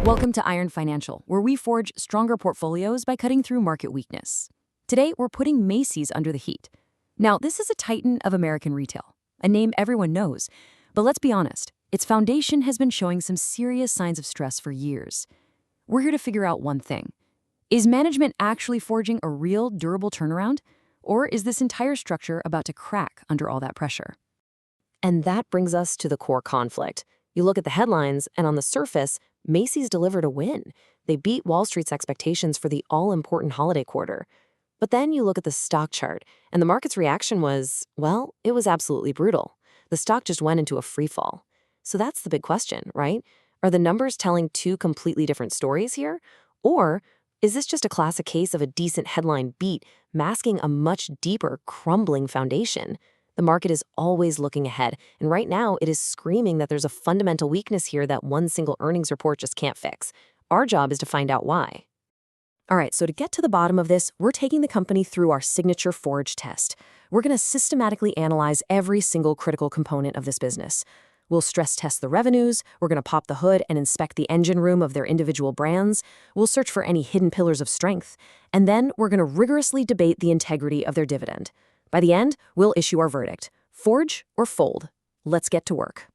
Welcome to Iron Financial, where we forge stronger portfolios by cutting through market weakness. Today, we're putting Macy's under the heat. Now, this is a titan of American retail, a name everyone knows. But let's be honest, its foundation has been showing some serious signs of stress for years. We're here to figure out one thing. Is management actually forging a real, durable turnaround? Or is this entire structure about to crack under all that pressure? And that brings us to the core conflict. You look at the headlines, and on the surface, Macy's delivered a win. They beat Wall Street's expectations for the all-important holiday quarter. But then you look at the stock chart, and the market's reaction was, well, it was absolutely brutal. The stock just went into a free fall. So that's the big question, right? Are the numbers telling two completely different stories here? Or is this just a classic case of a decent headline beat masking a much deeper, crumbling foundation? The market is always looking ahead, and right now it is screaming that there's a fundamental weakness here that one single earnings report just can't fix. Our job is to find out why. All right, so to get to the bottom of this, we're taking the company through our signature forge test. We're going to systematically analyze every single critical component of this business. We'll stress test the revenues, we're going to pop the hood and inspect the engine room of their individual brands, we'll search for any hidden pillars of strength, and then we're going to rigorously debate the integrity of their dividend. By the end, we'll issue our verdict. Forge or fold? Let's get to work.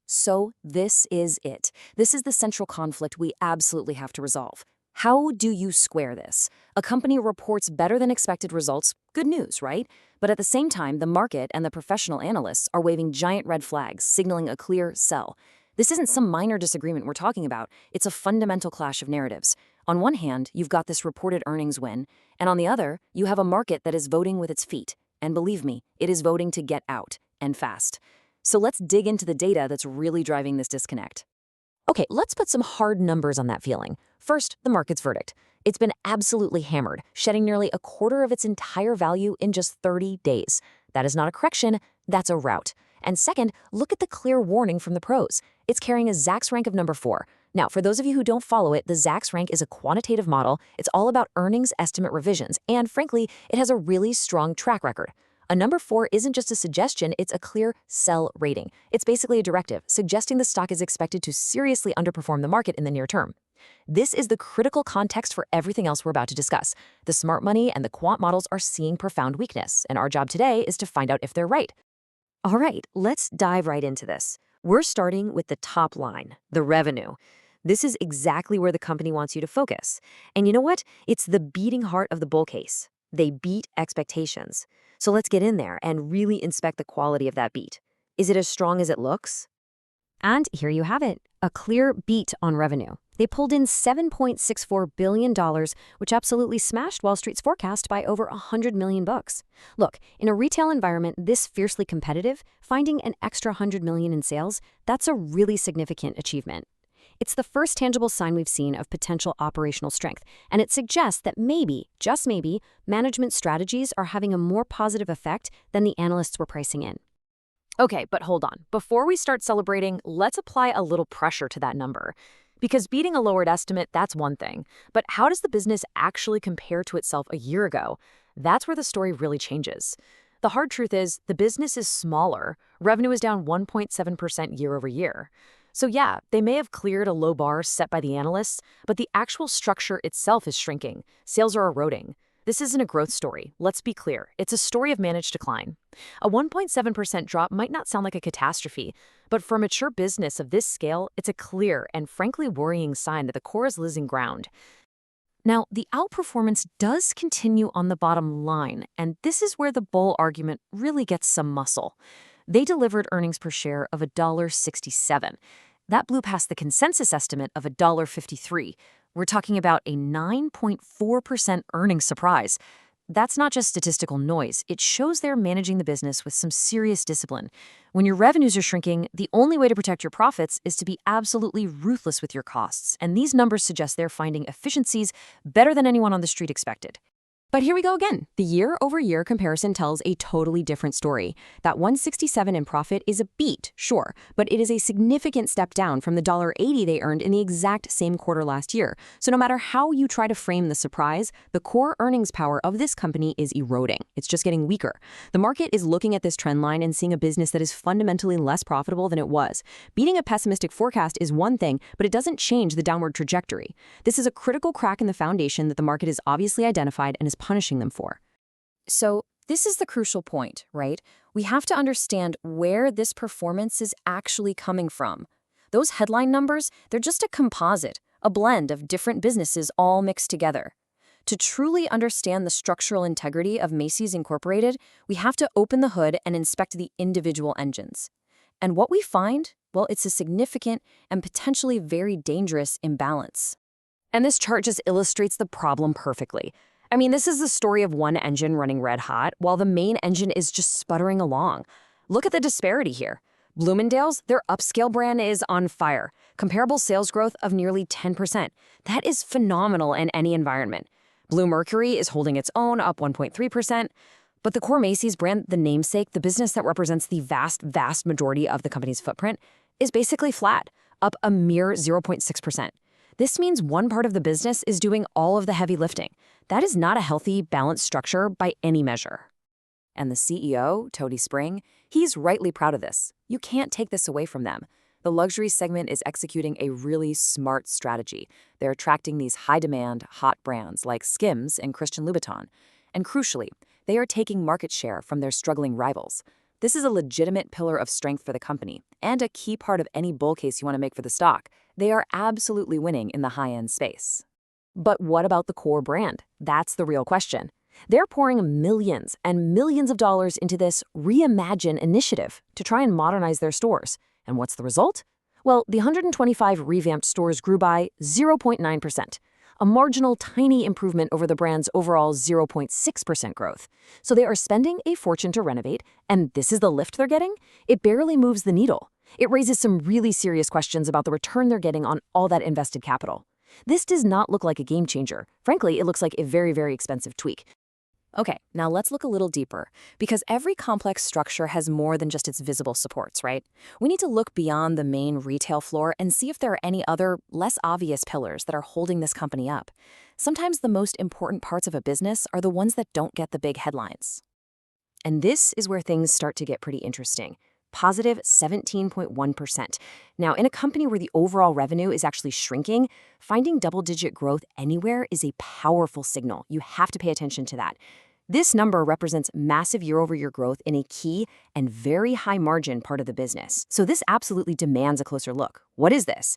So this is it. This is the central conflict we absolutely have to resolve. How do you square this? A company reports better than expected results, good news, right? But at the same time, the market and the professional analysts are waving giant red flags, signaling a clear sell. This isn't some minor disagreement we're talking about. It's a fundamental clash of narratives. On one hand, you've got this reported earnings win, and on the other, you have a market that is voting with its feet. And believe me, it is voting to get out, and fast. So let's dig into the data that's really driving this disconnect. Okay, let's put some hard numbers on that feeling. First, the market's verdict. It's been absolutely hammered, shedding nearly a quarter of its entire value in just 30 days. That is not a correction, that's a rout. And second, look at the clear warning from the pros. It's carrying a Zacks rank of number 4. Now, for those of you who don't follow it, the Zacks rank is a quantitative model. It's all about earnings estimate revisions, and frankly, it has a really strong track record. A number 4 isn't just a suggestion, it's a clear sell rating. It's basically a directive, suggesting the stock is expected to seriously underperform the market in the near term. This is the critical context for everything else we're about to discuss. The smart money and the quant models are seeing profound weakness, and our job today is to find out if they're right. All right, let's dive right into this. We're starting with the top line, the revenue. This is exactly where the company wants you to focus. And you know what? It's the beating heart of the bull case. They beat expectations. So let's get in there and really inspect the quality of that beat. Is it as strong as it looks? And here you have it, a clear beat on revenue. They pulled in $7.64 billion, which absolutely smashed Wall Street's forecast by over $100 million. Look, in a retail environment this fiercely competitive, finding an extra $100 million in sales, that's a really significant achievement. It's the first tangible sign we've seen of potential operational strength, and it suggests that maybe, just maybe, management strategies are having a more positive effect than the analysts were pricing in. Okay, but hold on. Before we start celebrating, let's apply a little pressure to that number. Because beating a lowered estimate, that's one thing. But how does the business actually compare to itself a year ago? That's where the story really changes. The hard truth is, the business is smaller. Revenue is down 1.7% year over year. So yeah, they may have cleared a low bar set by the analysts, but the actual structure itself is shrinking. Sales are eroding. This isn't a growth story. Let's be clear. It's a story of managed decline. A 1.7% drop might not sound like a catastrophe, but for a mature business of this scale, it's a clear and frankly worrying sign that the core is losing ground. Now, the outperformance does continue on the bottom line, and this is where the bull argument really gets some muscle. They delivered earnings per share of $1.67. That blew past the consensus estimate of $1.53. We're talking about a 9.4% earnings surprise. That's not just statistical noise. It shows they're managing the business with some serious discipline. When your revenues are shrinking, the only way to protect your profits is to be absolutely ruthless with your costs. And these numbers suggest they're finding efficiencies better than anyone on the street expected. But here we go again. The year-over-year comparison tells a totally different story. That $167 in profit is a beat, sure, but it is a significant step down from the $1.80 they earned in the exact same quarter last year. So no matter how you try to frame the surprise, the core earnings power of this company is eroding. It's just getting weaker. The market is looking at this trend line and seeing a business that is fundamentally less profitable than it was. Beating a pessimistic forecast is one thing, but it doesn't change the downward trajectory. This is a critical crack in the foundation that the market has obviously identified and is punishing them for. So this is the crucial point, right? We have to understand where this performance is actually coming from. Those headline numbers, they're just a composite, a blend of different businesses all mixed together. To truly understand the structural integrity of Macy's Incorporated, we have to open the hood and inspect the individual engines. And what we find, well, it's a significant and potentially very dangerous imbalance. And this chart just illustrates the problem perfectly. I mean, this is the story of one engine running red hot while the main engine is just sputtering along. Look at the disparity here. Bloomingdale's, their upscale brand, is on fire. Comparable sales growth of nearly 10%. That is phenomenal in any environment. Bluemercury is holding its own, up 1.3%. But the core Macy's brand, the namesake, the business that represents the vast majority of the company's footprint, is basically flat, up a mere 0.6%. This means one part of the business is doing all of the heavy lifting. That is not a healthy, balanced structure by any measure. And the CEO, Tony Spring, he's rightly proud of this. You can't take this away from them. The luxury segment is executing a really smart strategy. They're attracting these high-demand, hot brands like Skims and Christian Louboutin. And crucially, they are taking market share from their struggling rivals. This is a legitimate pillar of strength for the company and a key part of any bull case you want to make for the stock. They are absolutely winning in the high-end space. But what about the core brand? That's the real question. They're pouring millions and millions of dollars into this Reimagine initiative to try and modernize their stores. And what's the result? Well, the 125 revamped stores grew by 0.9%, a marginal tiny improvement over the brand's overall 0.6% growth. So they are spending a fortune to renovate, and this is the lift they're getting? It barely moves the needle. It raises some really serious questions about the return they're getting on all that invested capital. This does not look like a game changer. Frankly, it looks like a very expensive tweak. Okay, now let's look a little deeper, because every complex structure has more than just its visible supports, right? We need to look beyond the main retail floor and see if there are any other, less obvious pillars that are holding this company up. Sometimes the most important parts of a business are the ones that don't get the big headlines. And this is where things start to get pretty interesting. Positive 17.1%. Now, in a company where the overall revenue is actually shrinking, finding double-digit growth anywhere is a powerful signal. You have to pay attention to that. This number represents massive year-over-year growth in a key and very high-margin part of the business. So this absolutely demands a closer look. What is this?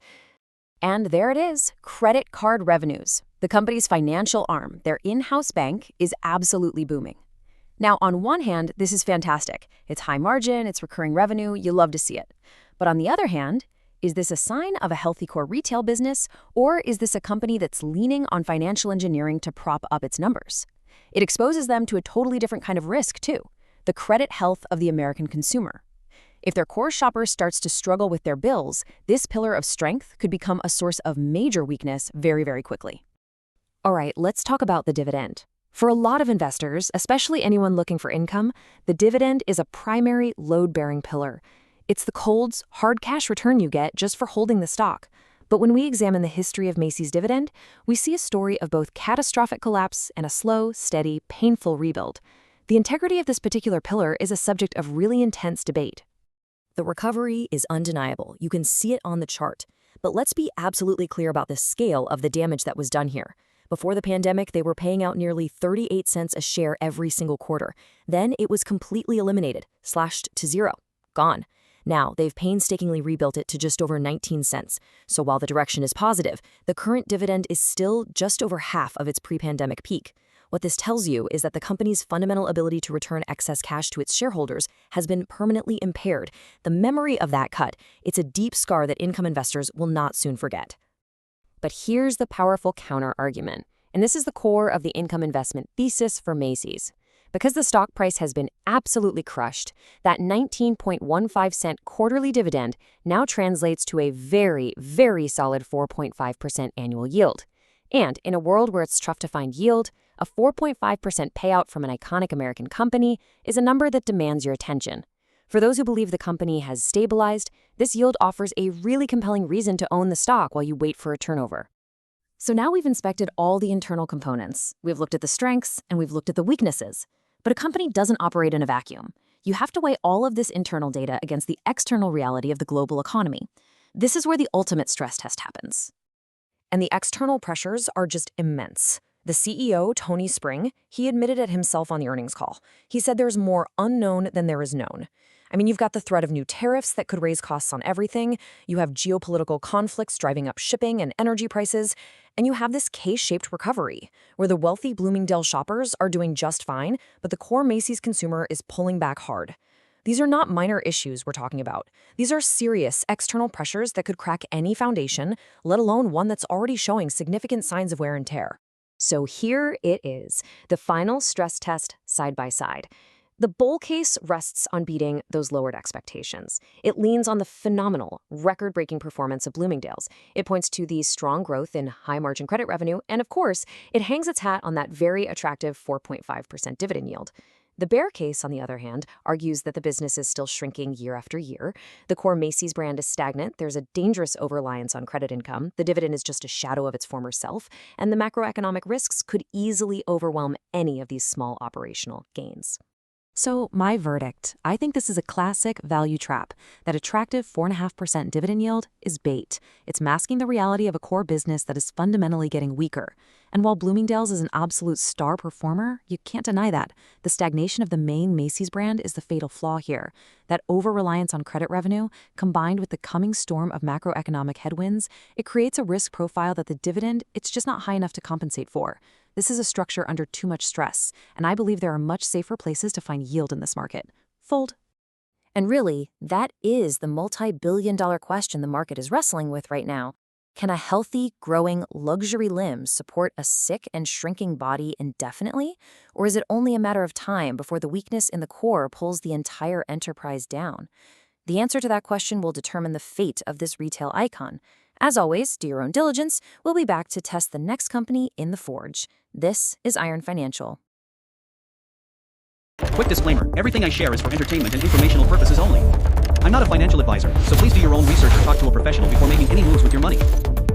And there it is, credit card revenues. The company's financial arm, their in-house bank, is absolutely booming. Now, on one hand, this is fantastic. It's high margin, it's recurring revenue, you love to see it. But on the other hand, is this a sign of a healthy core retail business, or is this a company that's leaning on financial engineering to prop up its numbers? It exposes them to a totally different kind of risk, too, the credit health of the American consumer. If their core shopper starts to struggle with their bills, this pillar of strength could become a source of major weakness very quickly. All right, let's talk about the dividend. For a lot of investors, especially anyone looking for income, the dividend is a primary load-bearing pillar. It's the cold, hard cash return you get just for holding the stock. But when we examine the history of Macy's dividend, we see a story of both catastrophic collapse and a slow, steady, painful rebuild. The integrity of this particular pillar is a subject of really intense debate. The recovery is undeniable. You can see it on the chart. But let's be absolutely clear about the scale of the damage that was done here. Before the pandemic, they were paying out nearly 38 cents a share every single quarter. Then it was completely eliminated, slashed to zero, gone. Now, they've painstakingly rebuilt it to just over 19 cents. So while the direction is positive, the current dividend is still just over half of its pre-pandemic peak. What this tells you is that the company's fundamental ability to return excess cash to its shareholders has been permanently impaired. The memory of that cut, it's a deep scar that income investors will not soon forget. But here's the powerful counter-argument, and this is the core of the income investment thesis for Macy's. Because the stock price has been absolutely crushed, that 19.15-cent quarterly dividend now translates to a very solid 4.5% annual yield. And in a world where it's tough to find yield, A 4.5% payout from an iconic American company is a number that demands your attention. For those who believe the company has stabilized, this yield offers a really compelling reason to own the stock while you wait for a turnover. So now we've inspected all the internal components. We've looked at the strengths and we've looked at the weaknesses. But a company doesn't operate in a vacuum. You have to weigh all of this internal data against the external reality of the global economy. This is where the ultimate stress test happens. And the external pressures are just immense. The CEO, Tony Spring, he admitted it himself on the earnings call. He said there's more unknown than there is known. I mean, you've got the threat of new tariffs that could raise costs on everything. You have geopolitical conflicts driving up shipping and energy prices. And you have this K-shaped recovery, where the wealthy Bloomingdale shoppers are doing just fine, but the core Macy's consumer is pulling back hard. These are not minor issues we're talking about. These are serious external pressures that could crack any foundation, let alone one that's already showing significant signs of wear and tear. So here it is, the final stress test side by side. The bull case rests on beating those lowered expectations. It leans on the phenomenal, record-breaking performance of Bloomingdale's. It points to the strong growth in high-margin credit revenue, and of course, it hangs its hat on that very attractive 4.5% dividend yield. The bear case, on the other hand, argues that the business is still shrinking year after year. The core Macy's brand is stagnant. There's a dangerous over-reliance on credit income. The dividend is just a shadow of its former self, and the macroeconomic risks could easily overwhelm any of these small operational gains. So, my verdict, I think this is a classic value trap. That attractive 4.5% dividend yield is bait. It's masking the reality of a core business that is fundamentally getting weaker. And while Bloomingdale's is an absolute star performer, you can't deny that. The stagnation of the main Macy's brand is the fatal flaw here. That over-reliance on credit revenue, combined with the coming storm of macroeconomic headwinds, it creates a risk profile that the dividend, it's just not high enough to compensate for. This is a structure under too much stress, and I believe there are much safer places to find yield in this market. Fold. And really, that is the multi-billion-dollar question the market is wrestling with right now. Can a healthy, growing, luxury limb support a sick and shrinking body indefinitely? Or is it only a matter of time before the weakness in the core pulls the entire enterprise down? The answer to that question will determine the fate of this retail icon. As always, do your own diligence. We'll be back to test the next company in the forge. This is Iron Financial. Quick disclaimer, everything I share is for entertainment and informational purposes only. I'm not a financial advisor, so please do your own research or talk to a professional before making any moves with your money.